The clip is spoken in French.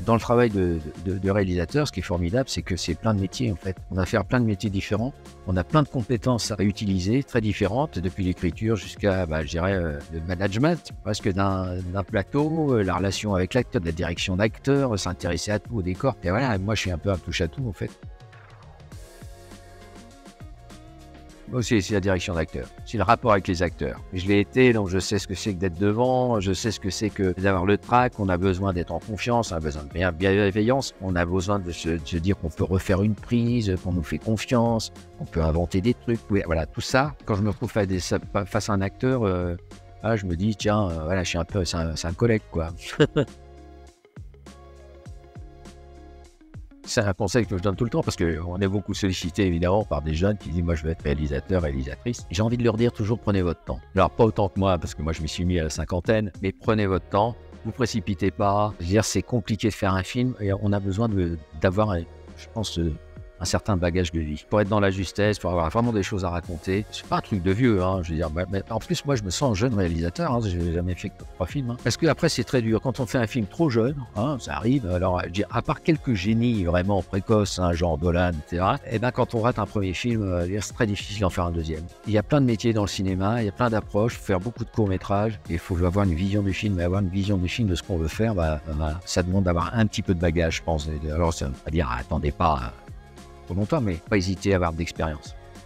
Dans le travail de réalisateur, ce qui est formidable, c'est que c'est plein de métiers en fait. On va faire plein de métiers différents. On a plein de compétences à utiliser, très différentes, depuis l'écriture jusqu'à, je dirais, le management, presque d'un plateau, la relation avec l'acteur, de la direction d'acteur, s'intéresser à tout, au décor. Et voilà, moi je suis un peu un touche-à-tout en fait. Moi aussi, c'est la direction d'acteur. C'est le rapport avec les acteurs. Je l'ai été, donc je sais ce que c'est que d'être devant, je sais ce que c'est que d'avoir le trac, on a besoin d'être en confiance, on a besoin de bienveillance, on a besoin de se dire qu'on peut refaire une prise, qu'on nous fait confiance, on peut inventer des trucs. Voilà, tout ça, quand je me retrouve face à un acteur, je me dis, tiens, voilà, je suis un peu, c'est un collègue, quoi. C'est un conseil que je donne tout le temps parce qu'on est beaucoup sollicité évidemment par des jeunes qui disent moi je veux être réalisateur, réalisatrice. J'ai envie de leur dire toujours prenez votre temps. Alors pas autant que moi parce que moi je m'y suis mis à la cinquantaine, mais prenez votre temps, vous précipitez pas. Je veux dire c'est compliqué de faire un film et on a besoin d'avoir, je pense, un certain bagage de vie. Pour être dans la justesse, pour avoir vraiment des choses à raconter. C'est pas un truc de vieux, hein, je veux dire. Mais en plus, moi, je me sens jeune réalisateur. Hein, j'ai jamais fait que 3 films. Hein. Parce que après, c'est très dur. Quand on fait un film trop jeune, hein, ça arrive. Alors, je veux dire, à part quelques génies vraiment précoces, hein, genre Dolan, etc. Et ben, quand on rate un premier film, c'est très difficile d'en faire un deuxième. Il y a plein de métiers dans le cinéma, il y a plein d'approches. Il faut faire beaucoup de courts-métrages. Et il faut avoir une vision du film. Et avoir une vision du film de ce qu'on veut faire, ça demande d'avoir un petit peu de bagage, je pense. Alors, ça ne veut pas dire, attendez pas trop longtemps, mais pas hésiter à avoir de l'expérience.